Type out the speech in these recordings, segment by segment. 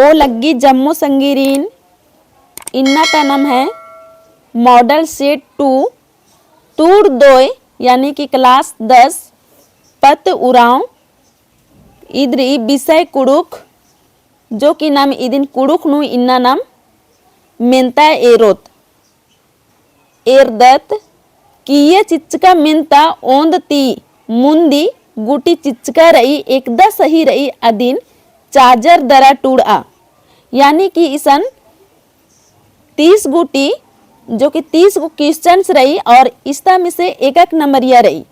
ओ लग्गी जम्मू संगीरीन इन्ना टनम है मॉडल सेट 2 तूर दोय यानी कि क्लास 10 पत उराव इद्री विषय कुड़ुक जो कि नाम इदिन कुड़ुक नु इन्ना नाम मेंता एरोत एरदत किये चिच्चका मेंता ओंद ती मुंदी गुटी चिच्चका रही एकदा सही रही अदिन चार्जर दरा टूड़ा यानी कि इसन 30 गुटी जो कि 30 गो क्वेश्चंस रही और इसता में से एक एक नंबरिया रही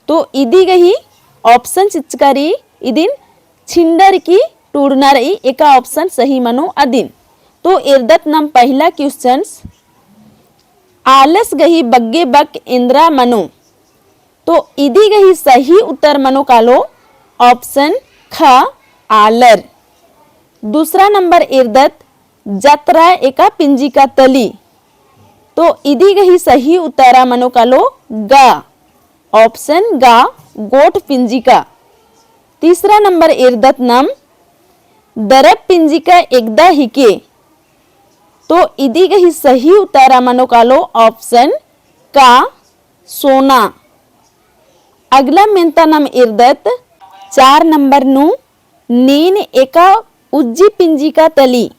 तो इदी गही ऑप्शन चिच्चकारी इदिन छिंडर की टूड़ना रही एका ऑप्शन सही मनो अदिन तो इर्दत नाम पहला क्वेश्चंस आलस गही बग्गे बक इंद्रा मनो तो इदी गही सही उत्तर मनो कालो ऑप्शन ख आलर। दूसरा नंबर इर्दत जतरा एका पिंजी का तली तो इदी गही सही उत्तरा मनो कालो गा ऑप्शन गा गोट पिंजी का। तीसरा नंबर इर्दत नाम दरब पिंजी का एकदा हिके तो इदी गही सही उत्तरा मनो कालो ऑप्शन का सोना। अगला मेंता नाम इर्दत 4 नंबर नु नीन एका उज्जी पिंजी का तली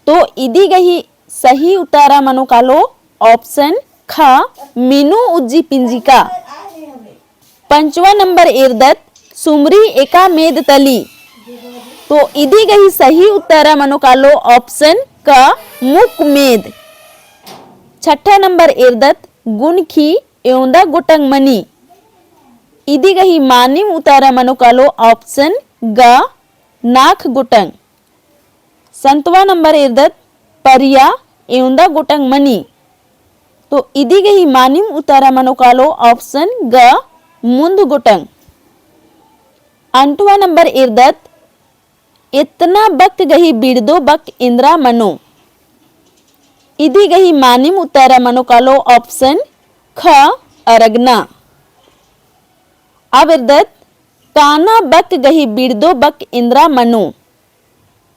तो इदी गही सही उत्तरा मनो कालो ऑप्शन ख मीनू उज्जी पिंजी का। 5वां नंबर इर्दत सुमरी एका मेद तली तो इदी गही सही उत्तरा मनो कालो ऑप्शन का मुक मेद। 6ठा नंबर इर्दत गुणखी एवंदा गुटंग मनी इदी गही मानिम उतारा मनो कालो ऑप्शन ग नाख गुटंग। 7वां नंबर इर्दत परिया एवंदा गुटंग मनी तो इदी गही मानिम उतारा मनो कालो ऑप्शन ग मुंद गुटंग। 8वां नंबर इर्दत इतना बक गही बिड़दो बक इंद्रा मनो इदी गही मानिम उतारा मनो कालो ऑप्शन ख अरगना। अब इर्दत काना बक गही बिड़दो बक इंद्रा मनो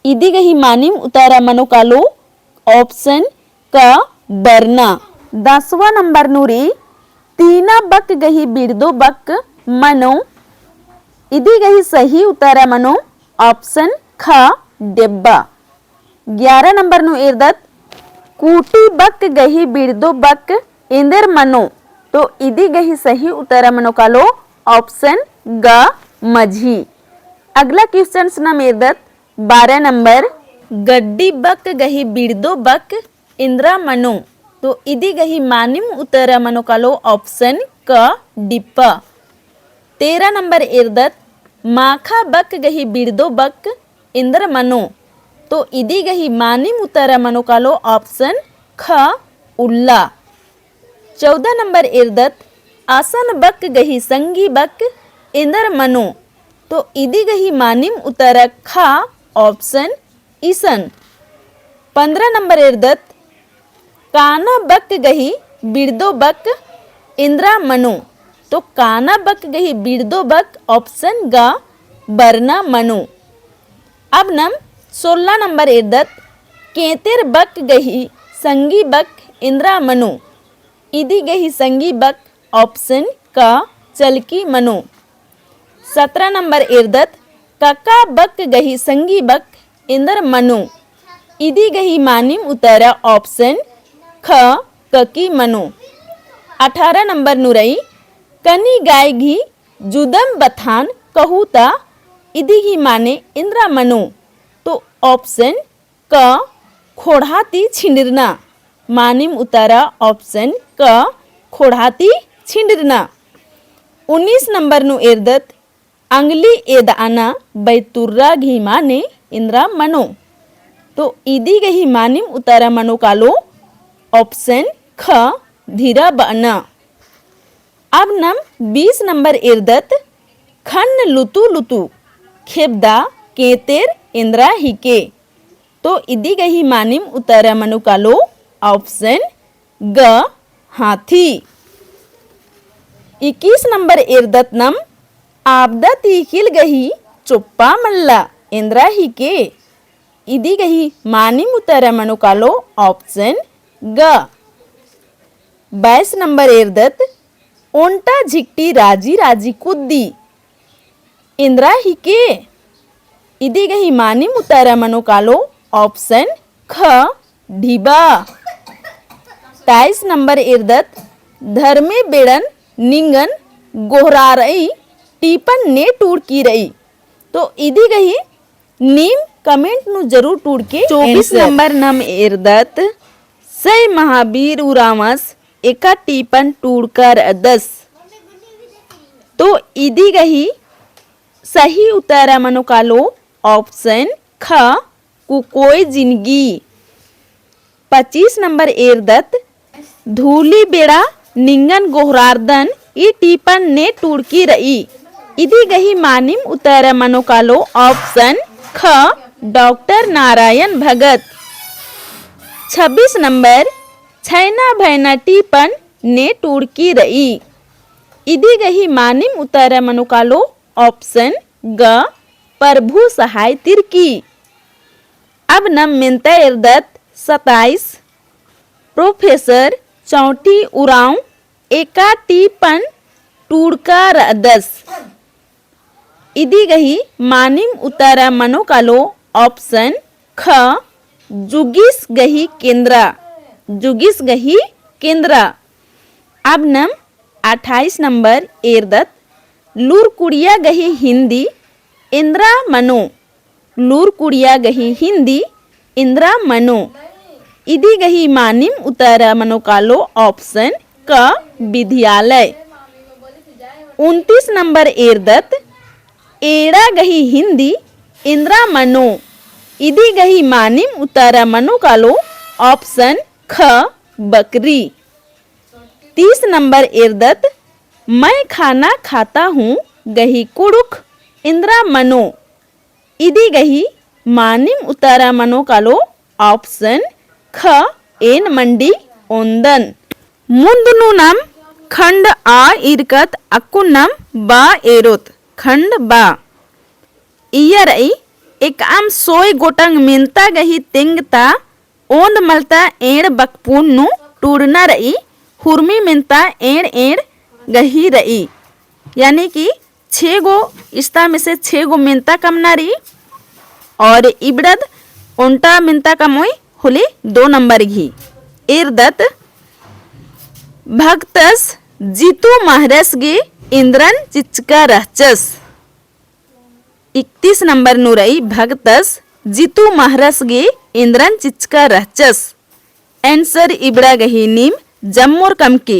इदी गही मानिम उतारा मनो कालो ऑप्शन का बरना। 10वां नंबर नूरी तीना बक गही बिड़दो बक मनो इदी गही सही उतारा मनो ऑप्शन ख डेब्बा। 11 नंबर नु इर्दत कूटी बक गही बिड़दो बक इंदर मनो तो इदी गही सही उतारा मनो कालो ऑप्शन ग मझी। अगला क्वेश्चन नाम इर्दत 12 नंबर गड्डी बक गही बिड़दो बक इंद्रा मनो तो इदी गही मानिम उतरा मनो कालो ऑप्शन क डिप्पा। 13 नंबर इर्दत माखा बक गही बिड़दो बक इंद्र मनो तो इदी गही मानिम उतरा मनो कालो ऑप्शन ख उल्ला। 14 नंबर इर्दत आसन बक गही संगी बक इंदर मनो तो इदी गही मानिम उतरा खा ऑप्शन ईसन। 15 नंबर इर्दत काना बक गही बिड़दो बक इंद्रा मनो तो काना बक गही बिड़दो बक ऑप्शन ग बरना मनो। अब नम 16 नंबर इर्दत केतेर बक गही संगी बक इंद्रा मनो इदी गही संगी बक ऑप्शन का चलकी मनो। 17 नंबर इर्दत कका बक गही संगी बक इंदर मनो इदी गही मानिम उतरा ऑप्शन ख ककी मनो। 18 नंबर नुरई कनी गाय घी जुदम बथान कहूता इदी ही माने इंद्रा मनो तो ऑप्शन क खोड़ाती छिंडरना मानिम उतारा ऑप्शन क खोड़ाती छिंडरना। 19 नंबर नु इर्दत अंगली एदाना बैतुर्रा घी माने इंद्रा मनो तो इदी गही मानिम उतारा मनो कालो ऑप्शन ख धीरा बना। अब नम 20 नंबर इर्दत खन लुतु लुतु खेबदा केतेर इंद्रा हिके तो इदी गही मानिम उतारा मनो कालो ऑप्शन ग हाथी। 21 नंबर इर्दत नम आपदा तीखिल गही चुप्पा मल्ला इंद्रा हिके ಇದೀಗಹಿ ಮಾನಿಮ್ ಉತ್ತರ ಮನುಕಾಲೋ ಆಪ್ಷನ್ ಗ 22 नंबर एरदत ओंटा झिकटी राजी राजी कुद्दी इंद्रा हिके ಇದೀಗಹಿ ಮಾನಿಮ್ ಉತ್ತರ ಮನುಕಾಲೋ ಆಪ್ಷನ್ ख ढिबा 23 नंबर एरदत धर्मे बेड़न निंगन गोहरा रही टीपन ने टूड़ की रही तो ಇದೀಗಹಿ नीम कमेंट नु जरूर टूड़ के 24 नंबर नम एरदत सई महावीर उरामस एका टीपन टूड़ कर 10 तो ಇದೀಗಹಿ सही उत्तर मनुकालो ऑप्शन ख कुकोई जिंदगी 25 नंबर एरदत धूली बेड़ा निंगन गोहरार्दन ई टीपन ने टूड़की रही ಇದೀಗಹಿ मानिम उत्तर मनुकालो ऑप्शन ख डॉक्टर नारायण भगत 26 नंबर छैना भैना टीपन ने टूड़की रही ಇದೀಗಹಿ मानिम उत्तर मनुकालो ऑप्शन ग प्रभु सहाय तिरकी अब नम मिनता एरदत 27 प्रोफेसर चौटी उराव एका टीपन टूड़का 10 ಇದೀಗಹಿ मानिम उत्तर मनुकालो ऑप्शन ख जुगिस गही केंद्रा अब नम 28 नंबर एरदत लूर कुड़िया गही हिंदी इंद्रा मनो लूर कुड़िया गही हिंदी इंद्रा मनो ಇದೀಗಹಿ मानिम उत्तर मनुकालो ऑप्शन क विद्यालय 29 नंबर एरदत एड़ा गही हिंदी इंद्रा मनो ಇದೀಗಹಿ मानिम उत्तर मनुकालो ऑप्शन ख बकरी 30 नंबर एरदत मैं खाना खाता हूँ गही कुड़ुक इंद्रा मनो ಇದೀಗಹಿ मानिम उत्तर मनुकालो ऑप्शन ख एन मंडी ओंदन मुंदनु नम खंड आ इरकत अकुन्नम बा एरोत खंड बा इयरई एक आम सोय गोटंग मिनता गही तिंगता ओंद मलता एड़ बकपून नु टूड़ना रही हुरमी मिनता एड़ एड़ गही रही यानी कि 6 गो इस्ता में से 6 गो मिनता कमना रही और इबड़द ओंटा मिनता कमोई होली 2 नंबर घी एरदत भक्तस जीतू महरस गे इंद्रन चिचका रहचस 31 नंबर नुरई भक्तस जीतू महरस गे इंद्रन चिचका रहचस आंसर इबड़ा गही नीम जम्मोर कमके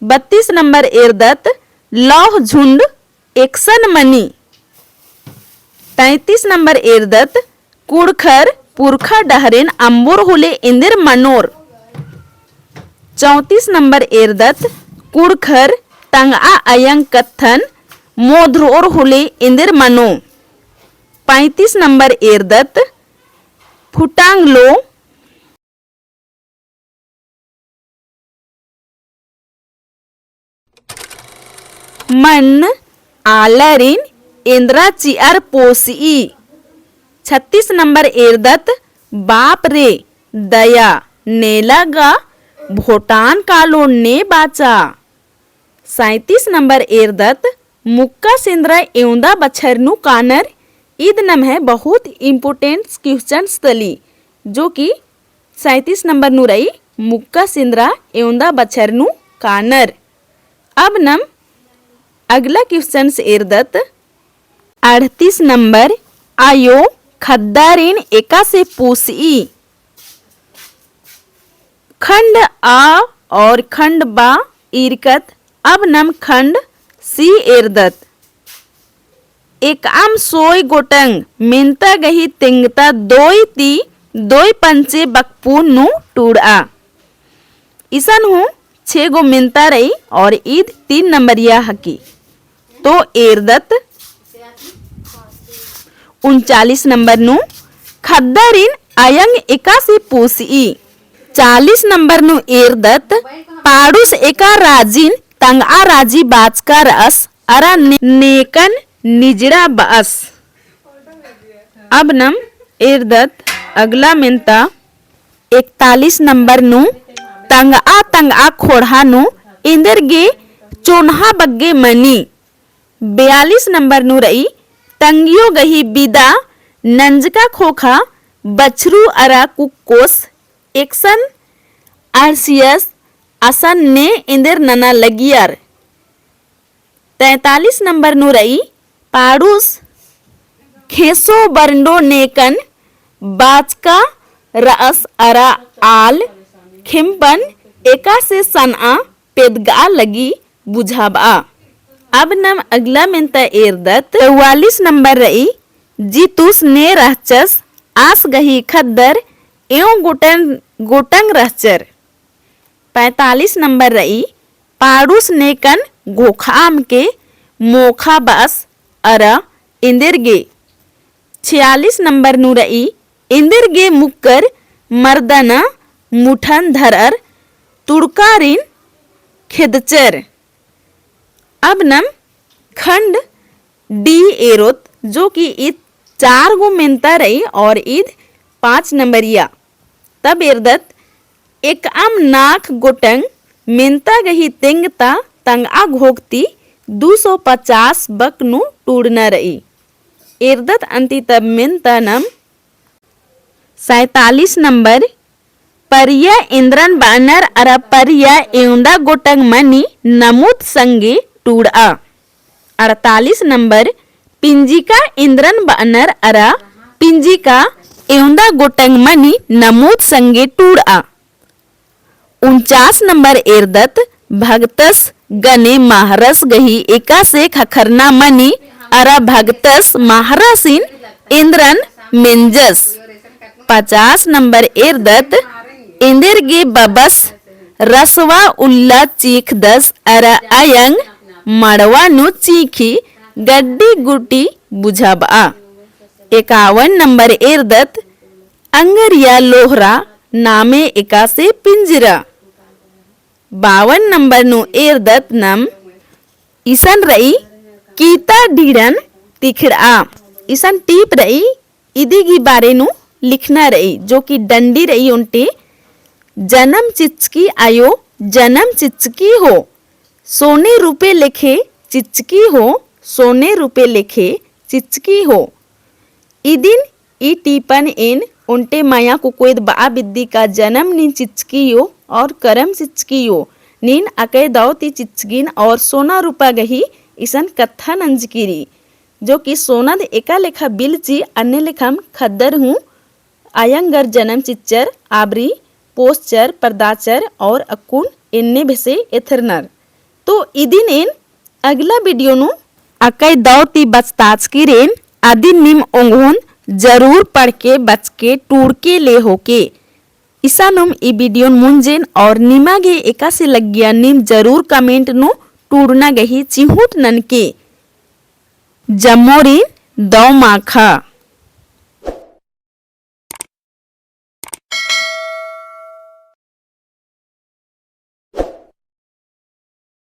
32 नंबर एरदत लौह झुंड एक्सन मनी 33 नंबर एरदत कुड़खर पुरखा डहरेन अंबुर होले इंदिर मनोर 34 नंबर एरदत कुड़खर टंगा अयंग कत्थन मोध्रोर होले इंदिर मनो 35 नंबर एरदत फुटांगलो मन आलरिन इंद्रा चियर पोसी 36 नंबर एरदत बाप रे दया नेलागा भोटान कालो ने बाचा 37 नंबर एरदत मुक्का सिंद्रा एवंदा बछरनु कानर ईद नम है बहुत इम्पोर्टेंट क्वेश्चन तली जो कि 37 नंबर नु रही मुक्का सिंद्रा एवंदा बछरनु कानर अब नम अगला क्वेश्चन एरदत 38 नंबर आयो खद्दारीन एका से पूसी खंड आ और खंड बा इरकत अब नम खंड सी एरदत एक आम सोय गोटंग मिनता गही तिंगता दोई पंचे बकपून नु टूड़ा ईसन हूँ 6 गो मिनता रही और ईद 3 नंबर या हकी तो एरदत 39 नंबर नु खद्दारीन अयंग एकासी पूसी 40 नंबर नु एरदत पाड़ुस एका राजीन तंगा राजी बाचका रस अरा नेकन निजड़ा बस अब नम इर्दत अगला मिनता 41 नंबर नु तंगा खोड़ा नु इंदर गे चोन्हा बग्गे मनी। 42 नंबर नु रही तंगियो गही बिदा नंजका खोखा बछरू अरा कुकोस एक्सन आरसीएस असन ने इंदर नना लगियार। 43 नंबर नु रही पाड़ूस खेसो बरंडो नेकन बाचका रअस अरा आल खिम्पन एका से सना पेदगा लगी बुझाबा। अब नम अगला मिनता इर्दत 44 नंबर रही जीतूस ने रहचस आस गही खद्दर एवं गोटंग रहचर। 45 नंबर रही पाड़ूस नेकन गोखाम के मोखा बस अरा इंदिर गे। 46 नंबर नु रही इंदिर गे मुक्कर मर्दना मुठन धरर तुड़कारिन खिदचर। अब नम खंड डी एरोत जो कि ईद 4 गो मिनता रही और ईद 5 नंबरिया। तब इर्दत एक आम नाक गोटंग मिनता गही तिंगता तंगा घोगती 250 बक नु टूड़ना रही। इर्दत अंति तब मिनता नम 47 नंबर परिया इंद्रन बानर अरा परिया एउंदा गोटंग मनी नमुत संगे टूड़ा। 48 नंबर पिंजिका इंद्रन बानर अरा पिंजिका एउंदा गोटंग मनी नमुत संगे टूड़ा। 49 नंबर इर्दत भगतस गने महारस गही एका से खखरना मनी अरा भगतस महारसिन इंद्रन मिंजस। 50 नंबर इर्दत इंदिर गे बबस रसवा उल्ला चीख दस अरा अयंग मड़वा नु चीखी गड्डी गुटी बुझाबा। 51 नंबर इर्दत अंगरिया लोहरा नामे एका से पिंजरा। 52 नंबर नु इर्दत नम ईसन रही कीता ढीड़न तिखड़ा। ईसन टीप रही इदी की बारे नु लिखना रही जो कि डंडी रही उनटे जन्म चिचकी आयो जन्म चिचकी हो सोने रुपए लिखे चिचकी हो सोने रुपए लिखे चिचकी हो। इदिन ई टीपन इन उनटे माया को कोई बा बिद्दी का जन्म नीन चिचकियो और करम चिचकियो नीन अकय दावती चिचकिन और सोना रूपा गही ईसन कत्था नंजकीरी जो कि सोनद एका लेखा बिलची अन्य लेखम खद्दर हूँ आयंगर जन्म चिच्चर आबरी पोस्चर परदाचर और अकुन इन्ने भेसे एथरनर। तो इदिन इन अगला वीडियो नु अकय दावती बचताच की रेन आदि निम ओंगोन जरूर पढ़ के बच के टूड़ के ले होके ईसानुम ई वीडियो मुंजेन और निमागे एका से लग गया निम जरूर कमेंट नु टूड़ना गही चिहुट नन के जमोरिन दौ माखा।